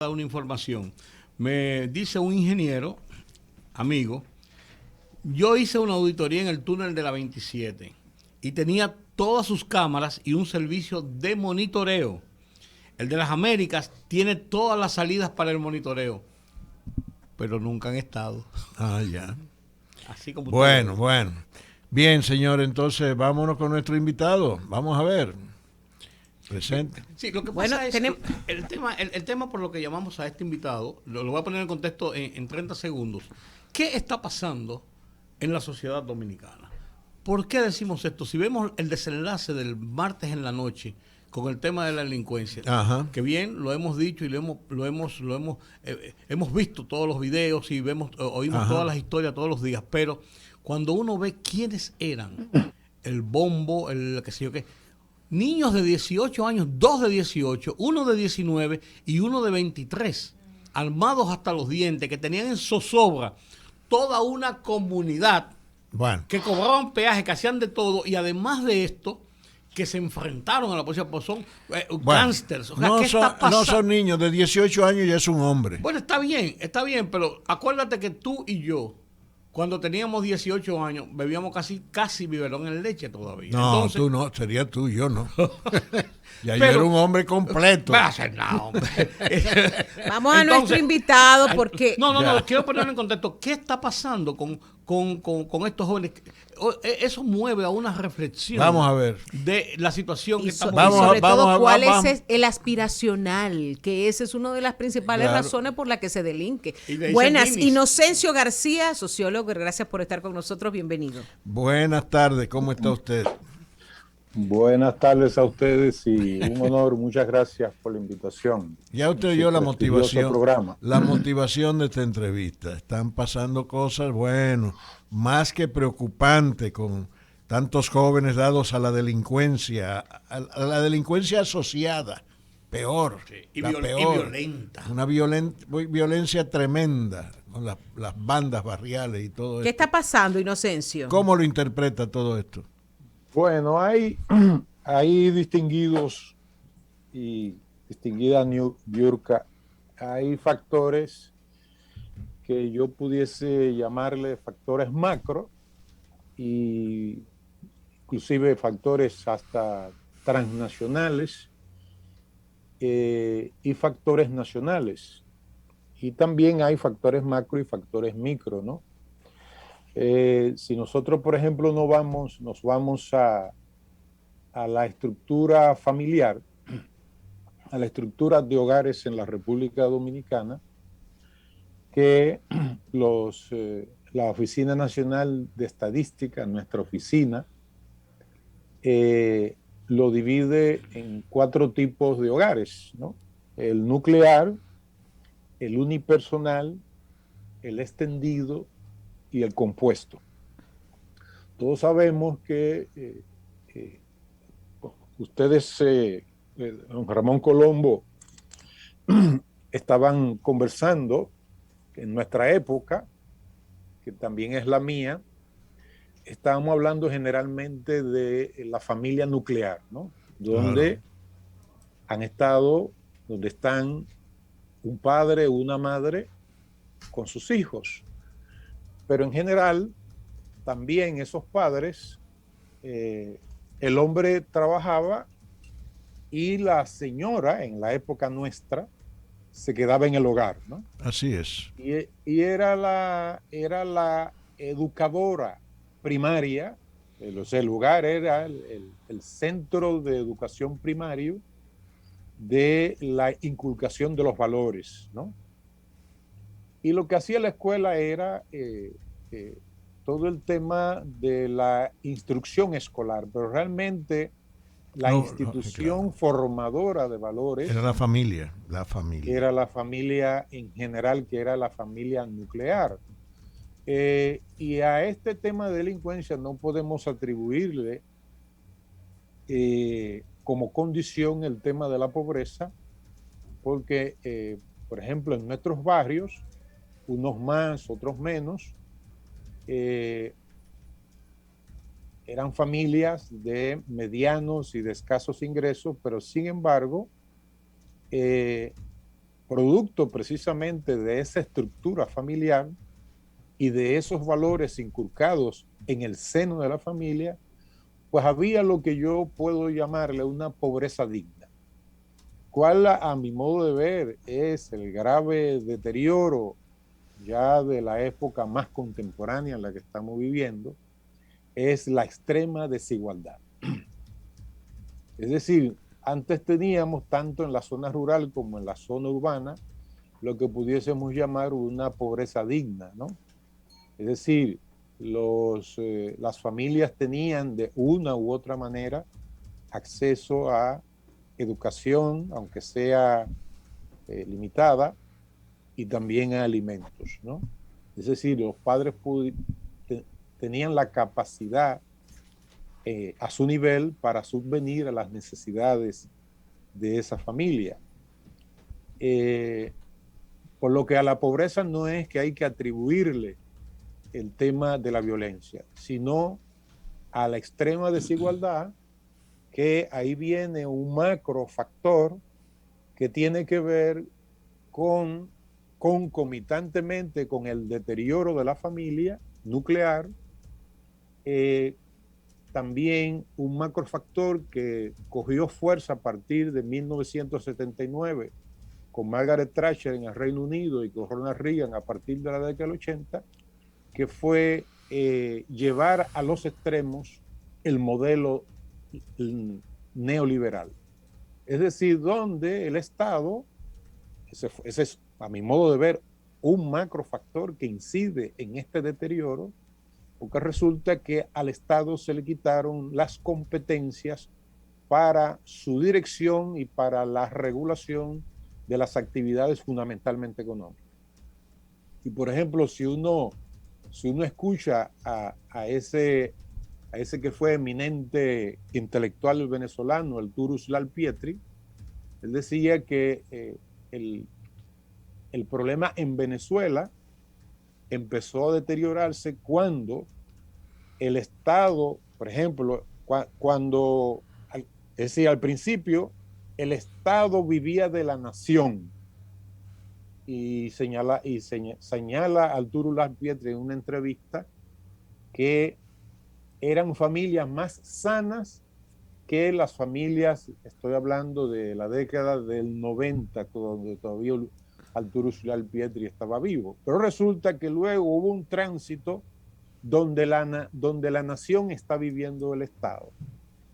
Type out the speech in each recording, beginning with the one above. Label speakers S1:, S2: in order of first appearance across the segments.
S1: dar una información. Me dice un ingeniero, amigo, yo hice una auditoría en el túnel de la 27 y tenía todas sus cámaras y un servicio de monitoreo. El de las Américas tiene todas las salidas para el monitoreo, pero nunca han estado.
S2: Ah, ya.
S1: Así como
S2: Bueno,
S1: ustedes.
S2: bueno. Bien, señor, entonces vámonos con nuestro invitado. Vamos a ver. Presente.
S1: Sí, lo que
S3: Bueno,
S1: pasa es
S3: tenemos...
S1: el tema por lo que llamamos a este invitado, lo voy a poner en contexto en 30 segundos. ¿Qué está pasando en la sociedad dominicana? ¿Por qué decimos esto? Si vemos el desenlace del martes en la noche con el tema de la delincuencia,
S2: Ajá.
S1: que bien lo hemos dicho y hemos visto todos los videos y oímos
S2: Ajá.
S1: todas las historias todos los días, pero cuando uno ve quiénes eran, el bombo, el qué sé yo qué, niños de 18 años, dos de 18, uno de 19 y uno de 23, armados hasta los dientes, que tenían en zozobra toda una comunidad
S2: Bueno.
S1: que cobraban peaje, que hacían de todo, y además de esto, que se enfrentaron a la policía, pues son
S2: Bueno,
S1: gángsters. O sea,
S2: no,
S1: ¿qué está
S2: no
S1: pasando?
S2: son niños, de 18 años ya es un hombre.
S1: Bueno, está bien, pero acuérdate que tú y yo, cuando teníamos 18 años, bebíamos casi biberón en leche todavía.
S2: No,
S1: Entonces,
S2: tú no, sería tú, yo no. Ya yo
S1: pero-
S2: era un hombre completo.
S1: Va a ser nada, hombre.
S3: Vamos a nuestro invitado porque...
S1: No,
S2: Ya.
S1: quiero ponerlo en contexto. ¿Qué está pasando con estos jóvenes? Eso mueve a una reflexión.
S2: Vamos a ver.
S1: De la situación que
S3: Y,
S1: estamos
S2: Vamos a-
S3: sobre todo,
S2: vamos a-
S3: ¿cuál
S2: vamos-
S3: es el aspiracional? Que esa es una de las principales
S2: Claro.
S3: razones por las que se delinque.
S1: Y de ahí
S3: Buenas,
S1: se finis.
S3: Inocencio García, sociólogo, gracias por estar con nosotros, bienvenido.
S2: Buenas tardes, ¿cómo está usted?
S4: Buenas tardes a ustedes y un honor, muchas gracias por la invitación.
S2: Ya usted
S4: Su
S2: oyó la
S4: prestigioso
S2: motivación,
S4: programa.
S2: la motivación de esta entrevista. Están pasando cosas, bueno, más que preocupante con tantos jóvenes dados a la delincuencia asociada, peor,
S1: y
S2: la
S1: y
S2: peor,
S1: violenta.
S2: una violencia tremenda con las bandas barriales y todo
S3: ¿Qué
S2: esto.
S3: está pasando, Inocencio?
S2: ¿Cómo lo interpreta todo esto?
S4: Bueno, hay distinguidos y distinguida Niurka, hay factores que yo pudiese llamarle factores macro y inclusive factores hasta transnacionales y factores nacionales. Y también hay factores macro y factores micro, ¿no? Si nosotros, por ejemplo, nos vamos a la estructura familiar, a la estructura de hogares en la República Dominicana, que la Oficina Nacional de Estadística, nuestra oficina, lo divide en 4 tipos de hogares, ¿no? El nuclear, el unipersonal, el extendido y el compuesto. Todos sabemos que ustedes, don Ramón Colombo, estaban conversando que en nuestra época, que también es la mía, estábamos hablando generalmente de la familia nuclear, ¿no? Donde donde están un padre, una madre con sus hijos. Pero en general, también esos padres, el hombre trabajaba y la señora, en la época nuestra, se quedaba en el hogar, ¿no?
S2: Así es.
S4: Y era la educadora primaria, o sea, el hogar era el centro de educación primario de la inculcación de los valores, ¿no? Y lo que hacía la escuela era todo el tema de la instrucción escolar, pero realmente la institución
S2: claro.
S4: formadora de valores
S2: Era la familia, la familia.
S4: era la familia en general, que era la familia nuclear. Y a este tema de delincuencia no podemos atribuirle como condición el tema de la pobreza, porque, por ejemplo, en nuestros barrios, unos más, otros menos, eran familias de medianos y de escasos ingresos, pero sin embargo, producto precisamente de esa estructura familiar y de esos valores inculcados en el seno de la familia, pues había lo que yo puedo llamarle una pobreza digna. ¿Cuál, a mi modo de ver, es el grave deterioro ya de la época más contemporánea en la que estamos viviendo? Es la extrema desigualdad. Es decir, antes teníamos, tanto en la zona rural como en la zona urbana, lo que pudiésemos llamar una pobreza digna, ¿no? Es decir, las familias tenían de una u otra manera acceso a educación, aunque sea limitada, y también a alimentos, ¿no? Es decir, los padres tenían la capacidad a su nivel para subvenir a las necesidades de esa familia. Por lo que a la pobreza no es que hay que atribuirle el tema de la violencia, sino a la extrema desigualdad, que ahí viene un macro factor que tiene que ver concomitantemente con el deterioro de la familia nuclear, también un macrofactor que cogió fuerza a partir de 1979 con Margaret Thatcher en el Reino Unido y con Ronald Reagan a partir de la década del 80, que fue llevar a los extremos el modelo neoliberal. Es decir, donde el Estado, ese es a mi modo de ver un macrofactor que incide en este deterioro, porque resulta que al Estado se le quitaron las competencias para su dirección y para la regulación de las actividades fundamentalmente económicas. Y por ejemplo, si uno escucha a ese que fue eminente intelectual venezolano, el Turus Lalpietri, él decía que el problema en Venezuela empezó a deteriorarse cuando el Estado, por ejemplo, es decir, al principio el Estado vivía de la nación, y señala Arturo Lalpietri en una entrevista que eran familias más sanas que las familias, estoy hablando de la década del 90, donde todavía Arturo Lalpietri estaba vivo. Pero resulta que luego hubo un tránsito donde la nación está viviendo el Estado.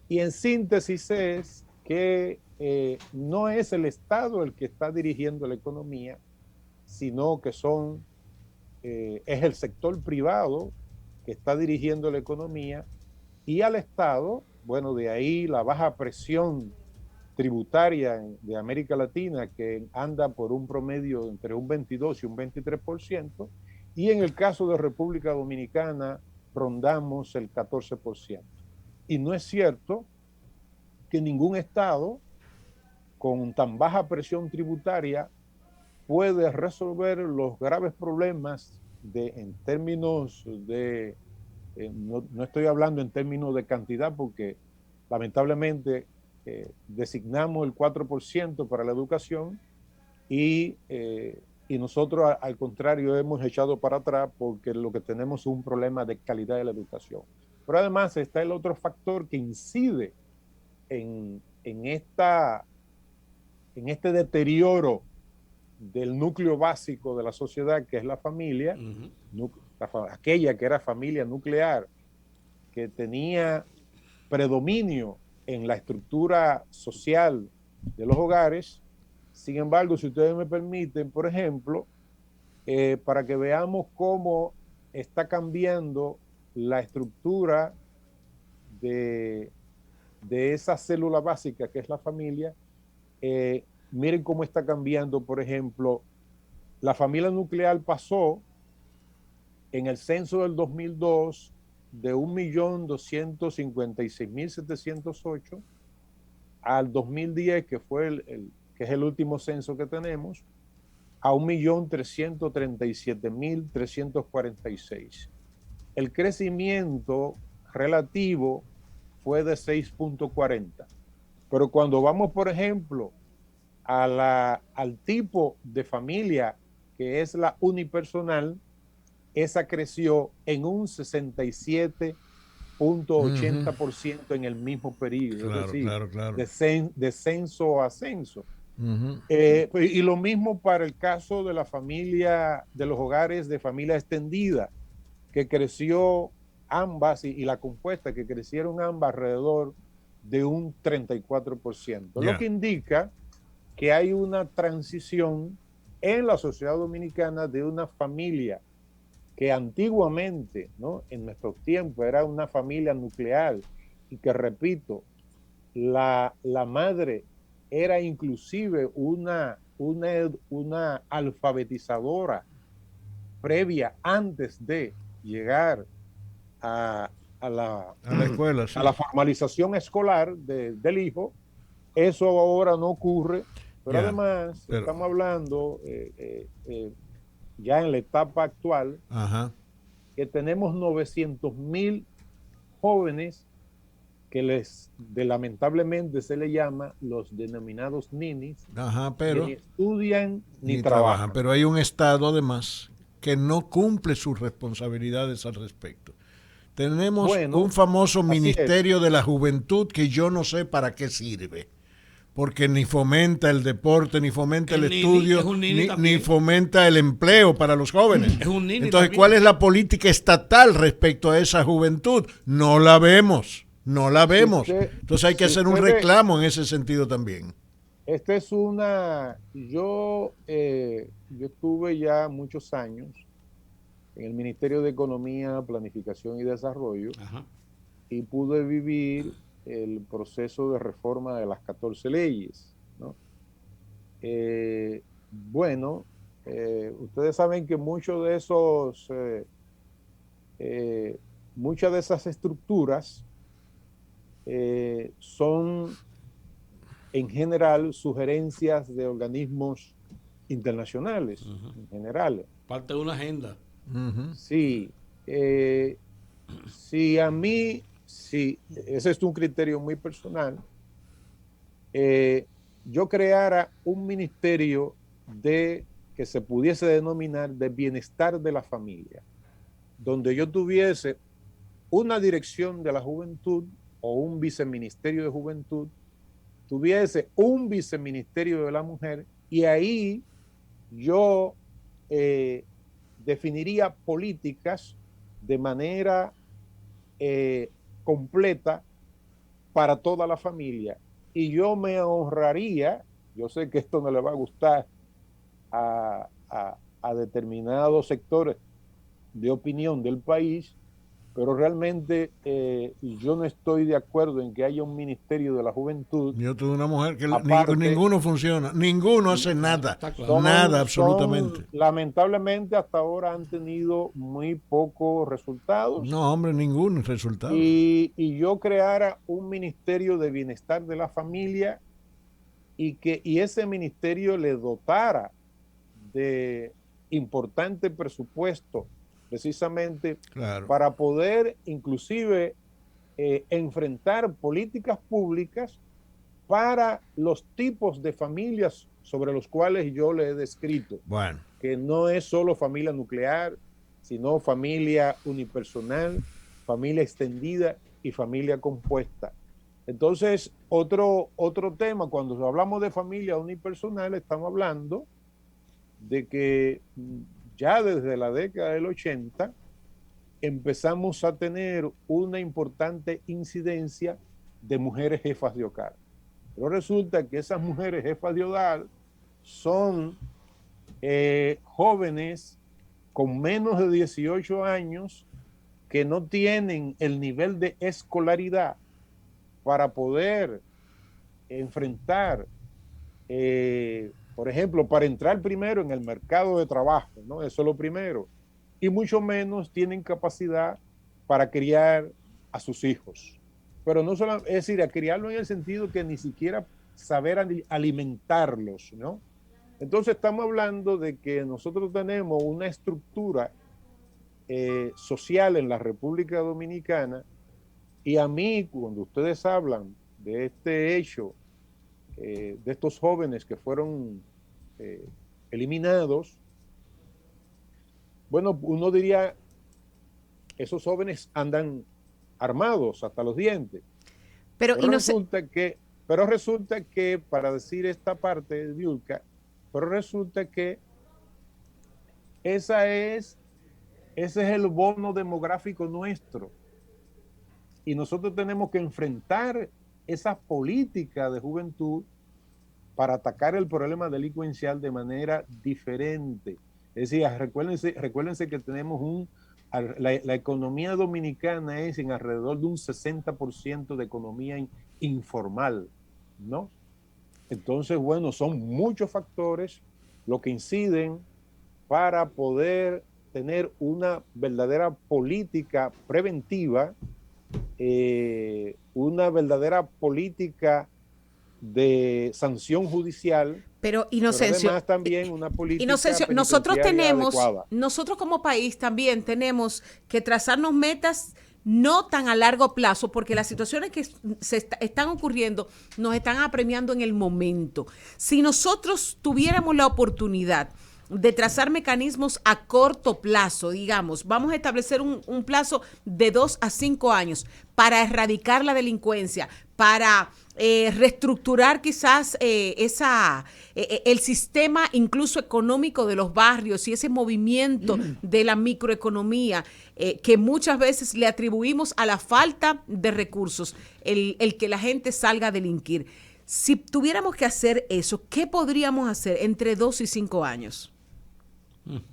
S4: Y en síntesis es que no es el Estado el que está dirigiendo la economía, sino que es el sector privado que está dirigiendo la economía, y al Estado, bueno, de ahí la baja presión tributaria de América Latina, que anda por un promedio entre un 22 y un 23%, y en el caso de República Dominicana rondamos el 14%. Y no es cierto que ningún Estado con tan baja presión tributaria puede resolver los graves problemas en términos de, no estoy hablando en términos de cantidad, porque lamentablemente designamos el 4% para la educación y nosotros al contrario hemos echado para atrás porque lo que tenemos es un problema de calidad de la educación. Pero además está el otro factor que incide en este deterioro del núcleo básico de la sociedad, que es la familia, aquella que era familia nuclear, que tenía predominio en la estructura social de los hogares. Sin embargo, si ustedes me permiten, por ejemplo, para que veamos cómo está cambiando la estructura de esa célula básica que es la familia, miren cómo está cambiando. Por ejemplo, la familia nuclear pasó en el censo del 2002 de 1.256.708 al 2010, que es el último censo que tenemos, a 1.337.346. El crecimiento relativo fue de 6.40. Pero cuando vamos, por ejemplo, al tipo de familia que es la unipersonal, esa creció en un 67.80% en el mismo periodo,
S2: Claro,
S4: es decir,
S2: claro, claro.
S4: descenso a ascenso.
S2: Ujú.
S4: Y lo mismo para el caso de la familia, de los hogares de familia extendida, que creció ambas y la compuesta, que crecieron ambas alrededor de un 34%, lo que
S2: Ya.
S4: indica que hay una transición en la sociedad dominicana de una familia que antiguamente, ¿no? En nuestros tiempos era una familia nuclear y que, repito, la madre era inclusive una alfabetizadora previa antes de llegar a, a la,
S2: A la escuela, sí.
S4: a la formalización escolar del hijo. Eso ahora no ocurre, pero
S2: Ya.
S4: además
S2: Pero,
S4: estamos hablando ya en la etapa actual
S2: ajá.
S4: que tenemos 900.000 jóvenes que lamentablemente se le llama los denominados ninis,
S2: Ajá,
S4: que
S2: pero
S4: ni estudian ni
S2: ni trabajan.
S4: trabajan.
S2: Pero hay un Estado, además, que no cumple sus responsabilidades al respecto. Tenemos un
S4: Bueno,
S2: famoso
S4: así es.
S2: Ministerio de la Juventud que yo no sé para qué sirve. Porque ni fomenta el deporte, ni fomenta el
S1: El nini,
S2: estudio,
S1: es un nini
S2: ni
S1: también.
S2: fomenta el empleo para los jóvenes.
S1: Es un nini
S2: Entonces,
S1: también.
S2: ¿cuál es la política estatal respecto a esa juventud? No la vemos, no la vemos. Entonces hay que hacer un reclamo en ese sentido también.
S4: Esta es yo estuve ya muchos años en el Ministerio de Economía, Planificación y Desarrollo.
S1: Ajá.
S4: Y pude vivir el proceso de reforma de las 14 leyes, ¿no? Bueno, ustedes saben que muchas de esas estructuras son en general sugerencias de organismos internacionales, en general.
S1: Parte de una agenda.
S4: Sí, si a mí, si ese es un criterio muy personal, yo creara un ministerio que se pudiese denominar de bienestar de la familia, donde yo tuviese una dirección de la juventud o un viceministerio de juventud, tuviese un viceministerio de la mujer y ahí yo definiría políticas de manera completa para toda la familia. Y yo me ahorraría, yo sé que esto no le va a gustar a determinados sectores de opinión del país, pero realmente yo no estoy de acuerdo en que haya un ministerio de la juventud.
S2: Yo tuve una mujer que
S4: Aparte,
S2: ninguno funciona, ninguno hace nada,
S1: claro.
S2: nada absolutamente.
S4: Lamentablemente hasta ahora han tenido muy pocos resultados.
S2: No, hombre, ningún resultado.
S4: Y yo creara un ministerio de bienestar de la familia y ese ministerio le dotara de importante presupuesto precisamente
S2: Claro.
S4: para poder inclusive enfrentar políticas públicas para los tipos de familias sobre los cuales yo le he descrito.
S2: Bueno.
S4: Que no es solo familia nuclear, sino familia unipersonal, familia extendida y familia compuesta. Entonces, otro tema, cuando hablamos de familia unipersonal, estamos hablando de que ya desde la década del 80 empezamos a tener una importante incidencia de mujeres jefas de hogar. Pero resulta que esas mujeres jefas de hogar son jóvenes con menos de 18 años que no tienen el nivel de escolaridad para poder enfrentar, por ejemplo, para entrar primero en el mercado de trabajo, ¿no? Eso es lo primero. Y mucho menos tienen capacidad para criar a sus hijos. Pero no solo, es decir, a criarlo en el sentido que ni siquiera saber alimentarlos, ¿no? Entonces estamos hablando de que nosotros tenemos una estructura social en la República Dominicana y a mí, cuando ustedes hablan de este hecho de estos jóvenes que fueron eliminados, bueno, uno diría, esos jóvenes andan armados hasta los dientes.
S3: Pero
S4: resulta que, para decir esta parte, Viulca, pero resulta que ese es el bono demográfico nuestro. Y nosotros tenemos que enfrentar esa política de juventud para atacar el problema delincuencial de manera diferente. Es decir, recuérdense que tenemos la economía dominicana es en alrededor de un 60% de economía informal, ¿no? Entonces, bueno, son muchos factores los que inciden para poder tener una verdadera política preventiva, una verdadera política de sanción judicial,
S3: pero Inocencio,
S4: además también una política
S3: Nosotros
S4: adecuada.
S3: nosotros como país también tenemos que trazarnos metas no tan a largo plazo, porque las situaciones que están ocurriendo nos están apremiando en el momento. Si nosotros tuviéramos la oportunidad de trazar mecanismos a corto plazo, digamos, vamos a establecer un plazo de 2 a 5 años para erradicar la delincuencia, para reestructurar quizás el sistema incluso económico de los barrios y ese movimiento de la microeconomía que muchas veces le atribuimos a la falta de recursos, el que la gente salga a delinquir. Si tuviéramos que hacer eso, ¿qué podríamos hacer entre 2 y 5 años?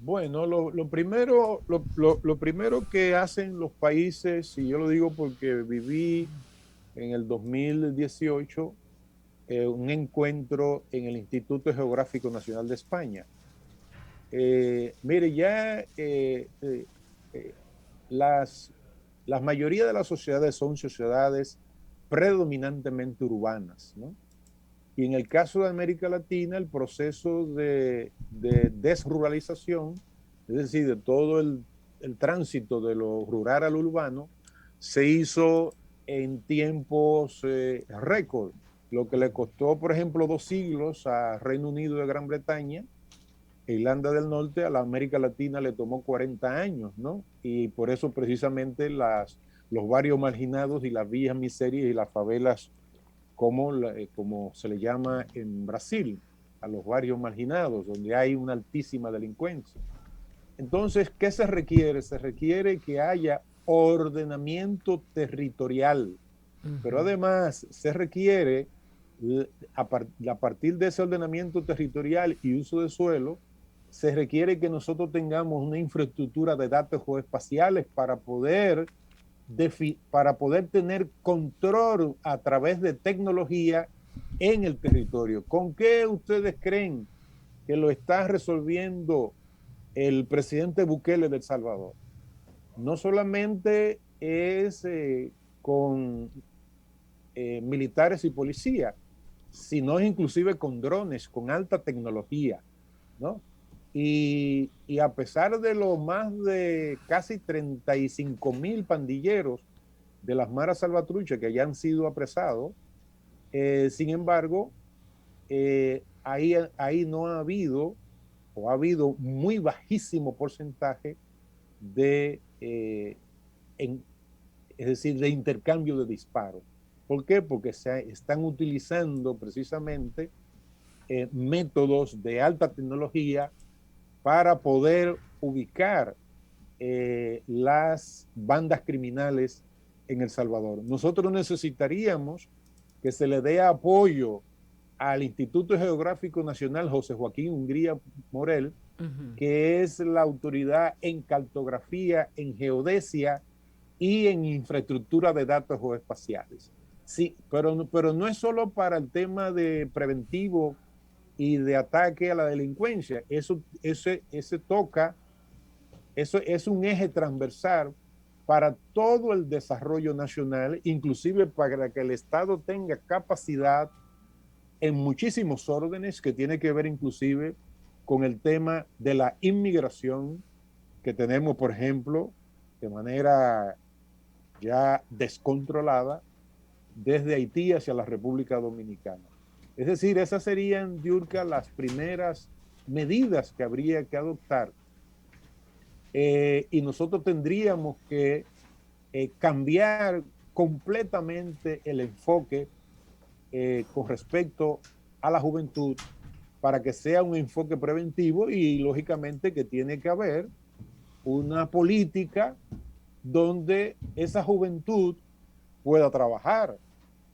S4: Bueno, lo primero que hacen los países, y yo lo digo porque viví en el 2018 un encuentro en el Instituto Geográfico Nacional de España. Mire, ya la mayoría de las sociedades son sociedades predominantemente urbanas, ¿no? Y en el caso de América Latina, el proceso de desruralización, es decir, de todo el tránsito de lo rural al urbano, se hizo en tiempos récord, lo que le costó, por ejemplo, 2 siglos a Reino Unido de Gran Bretaña, Irlanda del Norte, a la América Latina le tomó 40 años, ¿no? Y por eso precisamente los barrios marginados y las villas miserias y las favelas, como se le llama en Brasil, a los barrios marginados, donde hay una altísima delincuencia. Entonces, ¿qué se requiere? Se requiere que haya ordenamiento territorial, pero además se requiere, a partir de ese ordenamiento territorial y uso de suelo, se requiere que nosotros tengamos una infraestructura de datos geoespaciales para poder tener control a través de tecnología en el territorio. ¿Con qué ustedes creen que lo está resolviendo el presidente Bukele de El Salvador? No solamente es con militares y policías, sino inclusive con drones, con alta tecnología, ¿no? Y a pesar de los más de casi 35,000 pandilleros de las maras salvatruchas que ya han sido apresados, sin embargo, ahí no ha habido, o ha habido muy bajísimo porcentaje es decir, de intercambio de disparos. ¿Por qué? Porque se están utilizando precisamente métodos de alta tecnología para poder ubicar las bandas criminales en El Salvador. Nosotros necesitaríamos que se le dé apoyo al Instituto Geográfico Nacional José Joaquín Hungría Morel, que es la autoridad en cartografía, en geodesia y en infraestructura de datos geoespaciales. Sí, pero no es solo para el tema de preventivo y de ataque a la delincuencia. Eso es un eje transversal para todo el desarrollo nacional, inclusive para que el Estado tenga capacidad en muchísimos órdenes que tiene que ver inclusive con el tema de la inmigración que tenemos, por ejemplo, de manera ya descontrolada desde Haití hacia la República Dominicana. Es decir, esas serían, Diurka, las primeras medidas que habría que adoptar. Y nosotros tendríamos que cambiar completamente el enfoque con respecto a la juventud para que sea un enfoque preventivo y lógicamente que tiene que haber una política donde esa juventud pueda trabajar.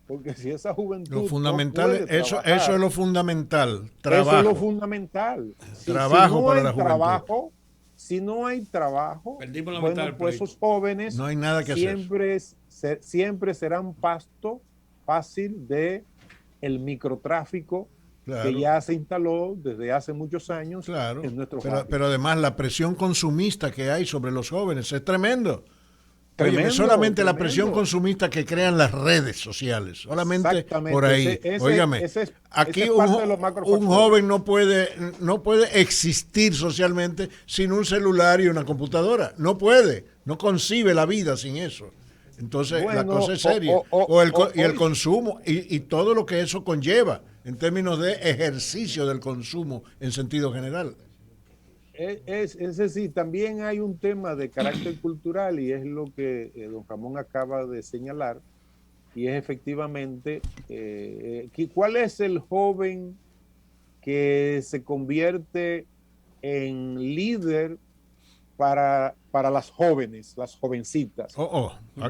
S4: Porque si esa juventud...
S2: Lo fundamental,
S4: no puede
S2: eso
S4: trabajar,
S2: es lo fundamental.
S4: Trabajo. Eso es lo
S2: Trabajo.
S4: fundamental.
S2: Trabajo
S4: si no
S2: para
S4: hay
S2: la juventud.
S4: trabajo, si no hay trabajo,
S1: Perdimos la
S4: bueno,
S1: mitad del
S4: pues
S1: pleito.
S4: esos jóvenes
S2: No hay nada que hacer.
S4: siempre serán pasto fácil de el microtráfico
S2: Claro.
S4: que ya se instaló desde hace muchos años
S2: Claro,
S4: en nuestros
S2: pero
S4: barrios.
S2: además la presión consumista que hay sobre los jóvenes es tremendo.
S4: Tremendo,
S2: Óyeme, solamente la
S4: tremendo.
S2: presión consumista que crean las redes sociales, solamente
S4: Exactamente,
S2: por ahí. Óigame, aquí
S4: es
S2: un,
S4: parte de los macrofactores.
S2: un joven no puede existir socialmente sin un celular y una computadora. No puede, no concibe la vida sin eso. Entonces, la
S4: Bueno,
S2: cosa es seria. Y el consumo y todo lo que eso conlleva en términos de ejercicio del consumo en sentido general.
S4: Es decir, también hay un tema de carácter cultural y es lo que don Ramón acaba de señalar, y es efectivamente, ¿cuál es el joven que se convierte en líder para las jóvenes, las jovencitas?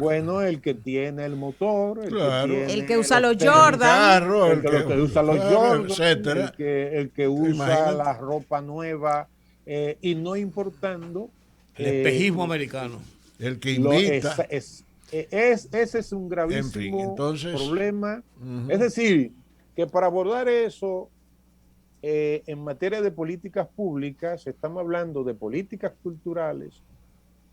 S4: Bueno, el que tiene el motor,
S3: el que usa los Jordan,
S4: el que usa los Jordan,
S2: etcétera.
S4: el que usa
S2: Imagínate.
S4: la ropa nueva, y no importando
S1: El espejismo americano.
S2: El que invita.
S4: Ese es un gravísimo
S2: En fin, entonces,
S4: problema. Es decir, que para abordar eso en materia de políticas públicas, estamos hablando de políticas culturales,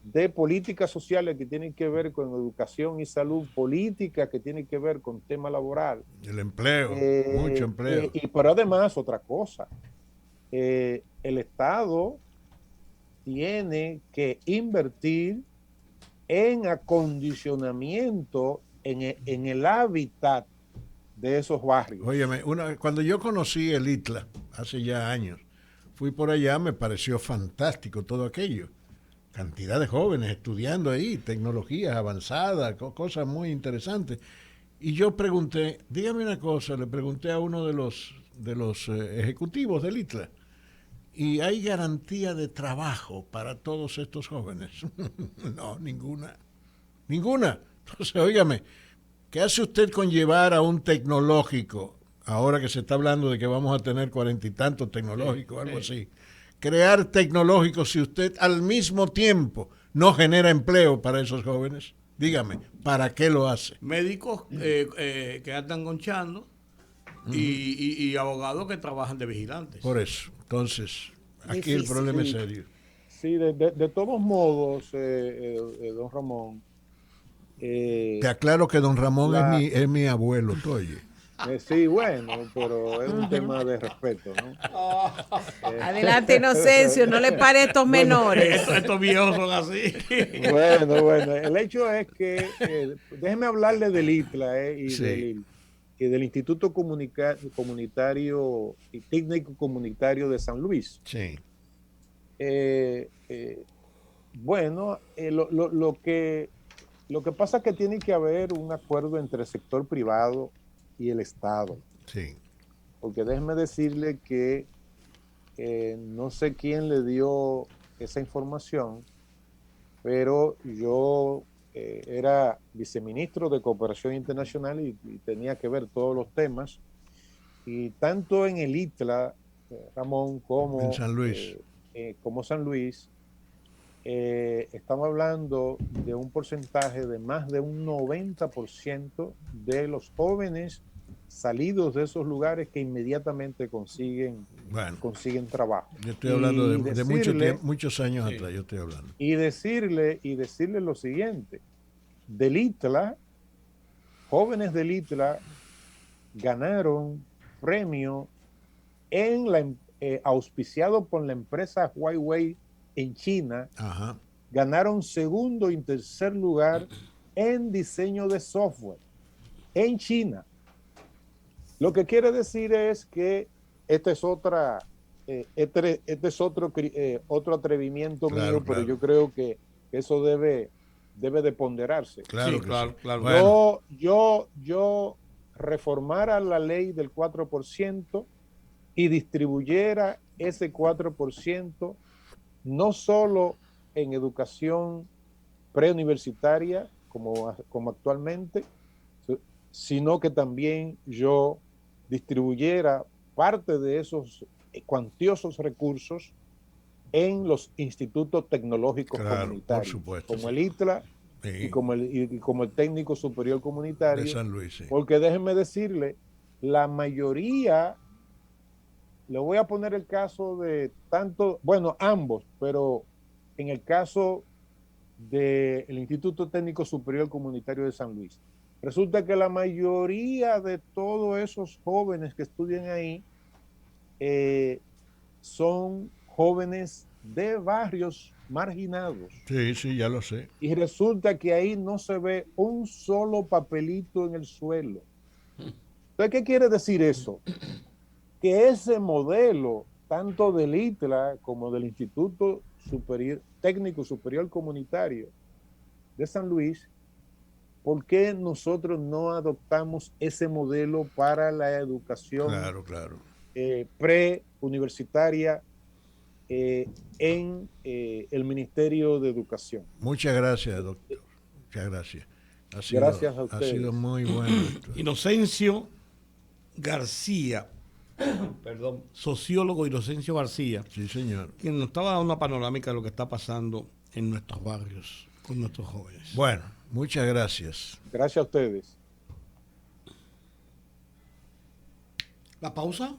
S4: de políticas sociales que tienen que ver con educación y salud, políticas que tienen que ver con tema laboral.
S2: El empleo, mucho empleo.
S4: Pero además, otra cosa, el Estado tiene que invertir en acondicionamiento, en el hábitat de esos barrios.
S2: Óyeme, cuando yo conocí el ITLA, hace ya años, fui por allá, me pareció fantástico todo aquello. Cantidad de jóvenes estudiando ahí, tecnologías avanzadas, cosas muy interesantes. Y yo pregunté, dígame una cosa, le pregunté a uno de los ejecutivos del ITLA, ¿y hay garantía de trabajo para todos estos jóvenes? No, ninguna. Ninguna. Entonces, óigame, ¿qué hace usted con llevar a un tecnológico, ahora que se está hablando de que vamos a tener 40 y tantos tecnológicos, algo así? Crear tecnológicos si usted al mismo tiempo no genera empleo para esos jóvenes. Dígame, ¿para qué lo hace?
S1: Médicos que andan gonchando y abogados que trabajan de vigilantes.
S2: Por eso. Entonces, aquí
S3: Difícil.
S2: el problema es serio.
S4: Sí, de todos modos, don Ramón.
S2: Te aclaro que don Ramón es mi abuelo, oye.
S4: Sí, bueno, pero es un tema de respeto, ¿no?
S3: Adelante, Inocencio, no le pare a estos menores.
S1: Estos viejos son así.
S4: Bueno, el hecho es que, déjeme hablarle del ITLA y del Instituto Comunitario y Técnico Comunitario de San Luis.
S2: Sí.
S4: Bueno, lo que pasa es que tiene que haber un acuerdo entre el sector privado y el Estado.
S2: Sí.
S4: Porque déjeme decirle que no sé quién le dio esa información, pero yo era viceministro de Cooperación Internacional y tenía que ver todos los temas. Y tanto en el ITLA, Ramón, como
S2: en San Luis,
S4: estamos hablando de un porcentaje de más de un 90% de los jóvenes salidos de esos lugares que inmediatamente consiguen trabajo.
S2: Yo estoy hablando de muchos años atrás, yo estoy hablando.
S4: Y decirle lo siguiente, del ITLA, jóvenes del ITLA ganaron premio auspiciado por la empresa Huawei en China.
S2: Ajá.
S4: Ganaron segundo y tercer lugar en diseño de software en China. Lo que quiere decir es que esta es otra, este es otro atrevimiento
S2: Claro,
S4: mío, pero
S2: claro.
S4: yo creo que eso debe de ponderarse.
S2: Claro
S1: Sí,
S2: que
S1: claro,
S2: sí.
S1: claro.
S2: Bueno,
S4: Yo reformara la ley del 4% y distribuyera ese 4% no solo en educación preuniversitaria, como actualmente, sino que también yo distribuyera parte de esos cuantiosos recursos en los institutos tecnológicos
S2: claro, por
S4: comunitarios,
S2: supuesto.
S4: como
S2: Sí.
S4: el ITLA y
S2: Sí,
S4: como el Técnico Superior
S2: de
S4: Comunitario,
S2: San Luis, sí.
S4: porque déjenme decirle, la mayoría, le voy a poner el caso de tanto, bueno, ambos, pero en el caso del Instituto Técnico Superior Comunitario de San Luis, resulta que la mayoría de todos esos jóvenes que estudian ahí son jóvenes de barrios marginados.
S2: Sí, sí, ya lo sé.
S4: Y resulta que ahí no se ve un solo papelito en el suelo. Entonces, ¿qué quiere decir eso? Que ese modelo, tanto del ITLA como del Instituto Técnico Superior Comunitario de San Luis, ¿por qué nosotros no adoptamos ese modelo para la educación
S2: Claro, claro.
S4: preuniversitaria en el Ministerio de Educación?
S2: Muchas gracias, doctor. Muchas gracias.
S4: Gracias a
S2: Ha sido
S4: ustedes.
S2: muy bueno esto.
S1: Inocencio García, perdón, sociólogo Inocencio García,
S2: Sí, señor.
S1: quien nos estaba dando una panorámica de lo que está pasando en nuestros barrios con nuestros jóvenes.
S2: Bueno, muchas gracias.
S4: Gracias a ustedes.
S1: ¿La pausa?